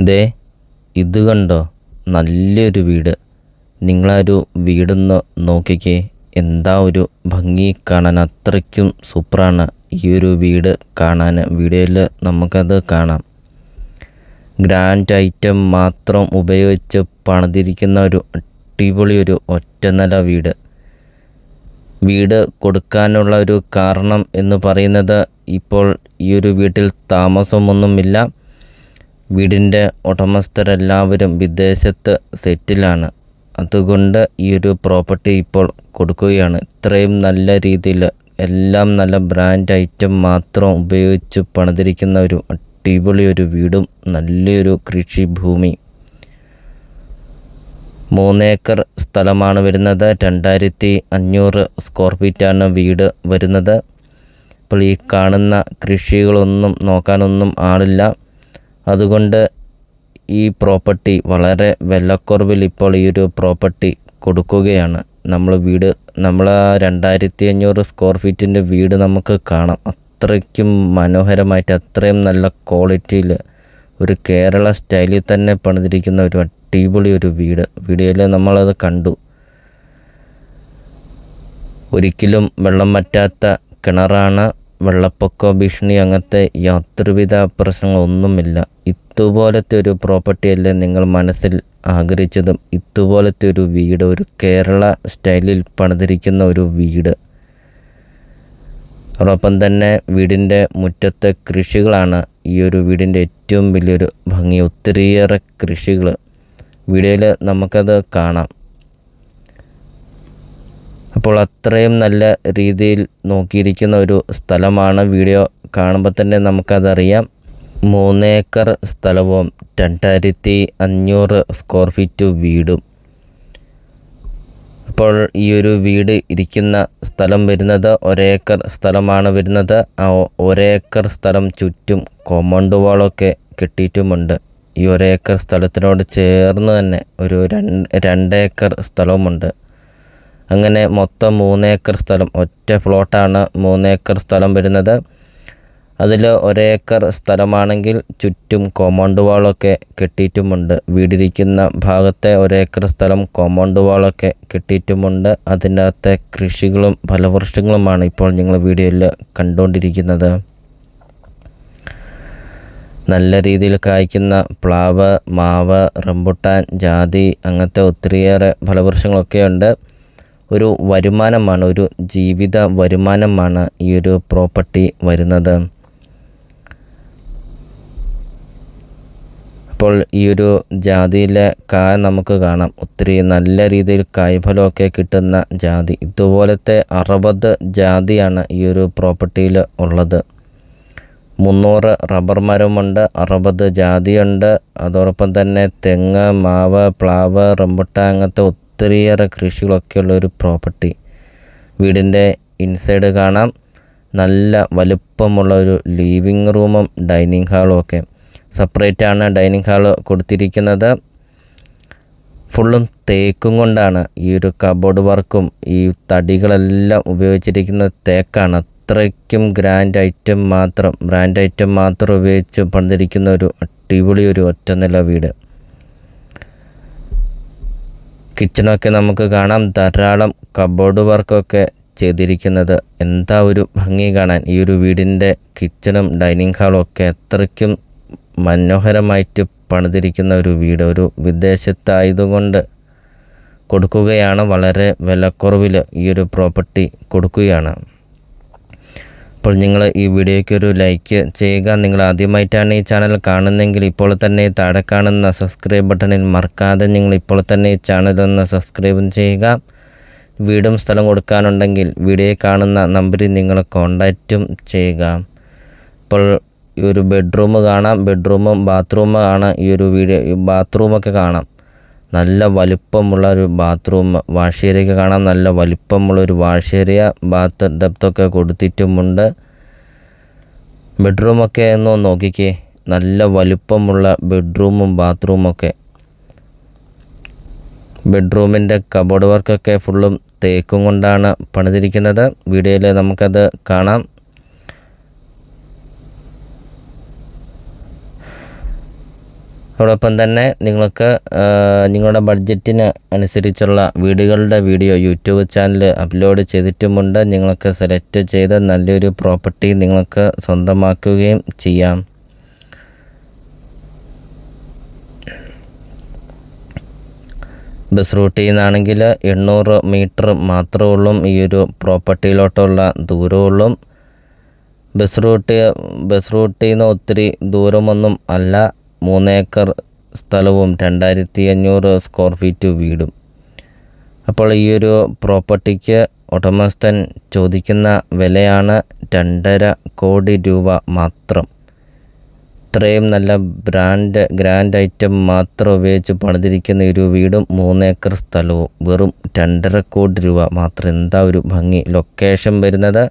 ദേ ഇത് കണ്ടോ, നല്ലൊരു വീട്. നിങ്ങളൊരു വീടൊന്ന് നോക്കിക്കേ, എന്താ ഒരു ഭംഗി കാണാൻ. അത്രയ്ക്കും സൂപ്പറാണ് ഈ ഒരു വീട് കാണാൻ. വീഡിയോയിൽ നമുക്കത് കാണാം. ഗ്രാൻഡ് ഐറ്റം മാത്രം ഉപയോഗിച്ച് പണിതിരിക്കുന്ന ഒരു അടിപൊളി ഒരു ഒറ്റനില വീട്. വീട് കൊടുക്കാനുള്ള ഒരു കാരണം എന്ന് പറയുന്നത്, ഇപ്പോൾ ഈ ഒരു വീട്ടിൽ താമസമൊന്നുമില്ല. വീടിൻ്റെ ഉടമസ്ഥരെല്ലാവരും വിദേശത്ത് സെറ്റിലാണ്. അതുകൊണ്ട് ഈ ഒരു പ്രോപ്പർട്ടി ഇപ്പോൾ കൊടുക്കുകയാണ്. ഇത്രയും നല്ല രീതിയിൽ എല്ലാം നല്ല ബ്രാൻഡ് ഐറ്റം മാത്രം ഉപയോഗിച്ച് പണിതിരിക്കുന്ന ഒരു അടിപൊളി ഒരു വീടും നല്ലൊരു കൃഷിഭൂമി. 3 ഏക്കർ സ്ഥലമാണ് വരുന്നത്. 2500 സ്ക്വയർ ഫീറ്റാണ് വീട് വരുന്നത്. അപ്പോൾ ഈ കാണുന്ന കൃഷികളൊന്നും നോക്കാനൊന്നും ആളില്ല. അതുകൊണ്ട് ഈ പ്രോപ്പർട്ടി വളരെ വിലക്കുറവിൽ ഇപ്പോൾ ഈ ഒരു പ്രോപ്പർട്ടി കൊടുക്കുകയാണ്. നമ്മൾ 2500 സ്ക്വയർ ഫീറ്റിൻ്റെ വീട് നമുക്ക് കാണാം. അത്രയ്ക്കും മനോഹരമായിട്ട്, അത്രയും നല്ല ക്വാളിറ്റിയിൽ, ഒരു കേരള സ്റ്റൈലിൽ തന്നെ പണിതിരിക്കുന്ന ഒരു അടിപൊളി ഒരു വീട്. വീഡിയോയിൽ നമ്മളത് കണ്ടു. ഒരിക്കലും വെള്ളം വറ്റാത്ത കിണറാണ്. വെള്ളപ്പൊക്ക ഭീഷണി അങ്ങനത്തെ യാതൊരുവിധ പ്രശ്നങ്ങളൊന്നുമില്ല. ഇതുപോലത്തെ ഒരു പ്രോപ്പർട്ടിയല്ലേ നിങ്ങൾ മനസ്സിൽ ആഗ്രഹിച്ചതും? ഇതുപോലത്തെ ഒരു വീട്, ഒരു കേരള സ്റ്റൈലിൽ പണിതിരിക്കുന്ന ഒരു വീട്. അതോടൊപ്പം തന്നെ വീടിൻ്റെ മുറ്റത്തെ കൃഷികളാണ് ഈ ഒരു വീടിൻ്റെ ഏറ്റവും വലിയൊരു ഭംഗി. ഒത്തിരിയേറെ കൃഷികൾ വീഡിയോയിൽ നമുക്കത് കാണാം. അപ്പോൾ അത്രയും നല്ല രീതിയിൽ നോക്കിയിരിക്കുന്ന ഒരു സ്ഥലമാണ്. വീഡിയോ കാണുമ്പോൾ തന്നെ നമുക്കതറിയാം. 3 ഏക്കർ സ്ഥലവും 2500 സ്ക്വയർ ഫീറ്റ് വീടും. അപ്പോൾ ഈ ഒരു വീട് ഇരിക്കുന്ന സ്ഥലം വരുന്നത് 1 ഏക്കർ സ്ഥലമാണ് വരുന്നത്. ആ 1 ഏക്കർ സ്ഥലം ചുറ്റും കോമ്പൗണ്ട് വാളൊക്കെ കെട്ടിയിട്ടുമുണ്ട്. ഈ 1 ഏക്കർ സ്ഥലത്തിനോട് ചേർന്ന് തന്നെ ഒരു 2 ഏക്കർ സ്ഥലവുമുണ്ട്. അങ്ങനെ മൊത്തം 3 ഏക്കർ സ്ഥലം, ഒറ്റ പ്ലോട്ടാണ് 3 ഏക്കർ സ്ഥലം വരുന്നത്. അതിൽ 1 ഏക്കർ സ്ഥലമാണെങ്കിൽ ചുറ്റും കോമ്പൗണ്ട് വാളൊക്കെ കെട്ടിയിട്ടുമുണ്ട്. വീടിരിക്കുന്ന ഭാഗത്തെ 1 ഏക്കർ സ്ഥലം കോമ്പൗണ്ട് വാളൊക്കെ കെട്ടിയിട്ടുമുണ്ട്. അതിൻ്റെ അകത്തെ കൃഷികളും ഫലവൃക്ഷങ്ങളുമാണ് ഇപ്പോൾ നിങ്ങൾ വീഡിയോയിൽ കണ്ടുകൊണ്ടിരിക്കുന്നത്. നല്ല രീതിയിൽ കായ്ക്കുന്ന പ്ലാവ്, മാവ്, റംബുട്ടാൻ, ജാതി അങ്ങനത്തെ ഒത്തിരിയേറെ ഫലവൃക്ഷങ്ങളൊക്കെ ഉണ്ട്. ഒരു വരുമാനമാണ്, ഒരു ജീവിത വരുമാനമാണ് ഈ ഒരു പ്രോപ്പർട്ടി വരുന്നത്. അപ്പോൾ ഈ ഒരു ജാതിയിലെ കായ നമുക്ക് കാണാം. ഒത്തിരി നല്ല രീതിയിൽ കായ്ഫലമൊക്കെ കിട്ടുന്ന ജാതി. ഇതുപോലത്തെ 60 ജാതിയാണ് ഈ ഒരു പ്രോപ്പർട്ടിയിൽ ഉള്ളത്. 300 റബ്ബർ മരമുണ്ട്, 60 ജാതിയുണ്ട്. അതോടൊപ്പം തന്നെ തെങ്ങ്, മാവ്, പ്ലാവ്, റംബുട്ടാൻ അങ്ങനത്തെ ഒത്തിരിയേറെ കൃഷികളൊക്കെയുള്ള ഒരു പ്രോപ്പർട്ടി. വീടിൻ്റെ ഇൻസൈഡ് കാണാം. നല്ല വലുപ്പമുള്ള ഒരു ലിവിങ് റൂമും ഡൈനിങ് ഹാളും ഒക്കെ. സെപ്പറേറ്റ് ആണ് ഡൈനിങ് ഹാള് കൊടുത്തിരിക്കുന്നത്. ഫുള്ളും തേക്കും കൊണ്ടാണ് ഈ ഒരു കബോർഡ് വർക്കും ഈ തടികളെല്ലാം ഉപയോഗിച്ചിരിക്കുന്നത് തേക്കാണ്. അത്രയ്ക്കും ബ്രാൻഡ് ഐറ്റം മാത്രം ഉപയോഗിച്ച് പണിതിരിക്കുന്ന ഒരു അടിപൊളി ഒരു ഒറ്റനില വീട്. കിച്ചണൊക്കെ നമുക്ക് കാണാം. ധാരാളം കബോർഡ് വർക്കൊക്കെ ചെയ്തിരിക്കുന്നത്. എന്താ ഒരു ഭംഗി കാണാൻ. ഈ ഒരു വീടിൻ്റെ കിച്ചണും ഡൈനിങ് ഹാളും ഒക്കെ അത്രയ്ക്കും മനോഹരമായിട്ട് പണിതിരിക്കുന്ന ഒരു വീട്. ഒരു വിദേശത്തായതുകൊണ്ട് കൊടുക്കുകയാണ്. വളരെ വിലക്കുറവിൽ ഈ ഒരു പ്രോപ്പർട്ടി കൊടുക്കുകയാണ്. അപ്പോൾ നിങ്ങൾ ഈ വീഡിയോയ്ക്ക് ഒരു ലൈക്ക് ചെയ്യുക. നിങ്ങൾ ആദ്യമായിട്ടാണ് ഈ ചാനൽ കാണുന്നതെങ്കിൽ ഇപ്പോൾ തന്നെ താഴെ കാണുന്ന സബ്സ്ക്രൈബ് ബട്ടണിൽ മറക്കാതെ നിങ്ങൾ ഇപ്പോൾ തന്നെ ഈ ചാനലൊന്ന് സബ്സ്ക്രൈബും ചെയ്യുക. വീടും സ്ഥലം കൊടുക്കാനുണ്ടെങ്കിൽ വീഡിയോയിൽ കാണുന്ന നമ്പറിൽ നിങ്ങൾ കോൺടാക്റ്റും ചെയ്യുക. ഇപ്പോൾ ഈ ഒരു ബെഡ്റൂം കാണാം. ബെഡ്റൂമും ബാത്റൂമും ആണ് ഈ ഒരു വീഡിയോ. ബാത്റൂമൊക്കെ കാണാം. നല്ല വലിപ്പമുള്ള ഒരു ബാത്റൂം. വാഷ് ഏരിയയൊക്കെ കാണാം. നല്ല വലിപ്പമുള്ളൊരു വാഷ് ഏരിയ, ബാത്ത് ഡെപ്തൊക്കെ കൊടുത്തിട്ടുമുണ്ട്. ബെഡ്റൂമൊക്കെ ഒന്ന് നോക്കിക്കേ, നല്ല വലിപ്പമുള്ള ബെഡ്റൂമും ബാത്റൂമൊക്കെ. ബെഡ്റൂമിൻ്റെ കബോർഡ് വർക്കൊക്കെ ഫുള്ളും തേക്കും കൊണ്ടാണ് പണിതിരിക്കുന്നത്. വീഡിയോയിൽ നമുക്കത് കാണാം. അതോടൊപ്പം തന്നെ നിങ്ങൾക്ക് നിങ്ങളുടെ ബഡ്ജറ്റിന് അനുസരിച്ചുള്ള വീടുകളുടെ വീഡിയോ യൂട്യൂബ് ചാനൽ അപ്ലോഡ് ചെയ്തിട്ടുമുണ്ട്. നിങ്ങൾക്ക് സെലക്ട് ചെയ്ത് നല്ലൊരു പ്രോപ്പർട്ടി നിങ്ങൾക്ക് സ്വന്തമാക്കുകയും ചെയ്യാം. ബസ് റൂട്ടിൽ നിന്നാണെങ്കിൽ 800 മീറ്റർ മാത്രമേ ഉള്ളൂ ഈ ഒരു പ്രോപ്പർട്ടിയിലോട്ടുള്ള ദൂരമുള്ളൂ. ബസ് റൂട്ടിൽ നിന്ന് ഒത്തിരി ദൂരമൊന്നും അല്ല. 3 ഏക്കർ സ്ഥലവും 2500 സ്ക്വയർ ഫീറ്റ് വീടും. അപ്പോൾ ഈ ഒരു പ്രോപ്പർട്ടിക്ക് ഉടമസ്ഥൻ ചോദിക്കുന്ന വിലയാണ് 2.5 കോടി രൂപ മാത്രം. ഇത്രയും നല്ല ഗ്രാൻഡ് ഐറ്റം മാത്രം ഉപയോഗിച്ച് പണിതിരിക്കുന്ന ഒരു വീടും 3 ഏക്കർ സ്ഥലവും വെറും 2.5 കോടി രൂപ മാത്രം. എന്താ ഒരു ഭംഗി! ലൊക്കേഷൻ വരുന്നത്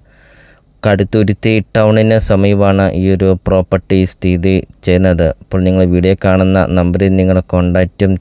കടുത്തുരുത്തി ടൗണിന് സമീപമാണ് ഈ ഒരു പ്രോപ്പർട്ടി സ്ഥിതി ചെയ്യുന്നത്. അപ്പോൾ നിങ്ങൾ വീഡിയോ കാണുന്ന നമ്പറിൽ നിങ്ങൾ കോൺടാക്റ്റും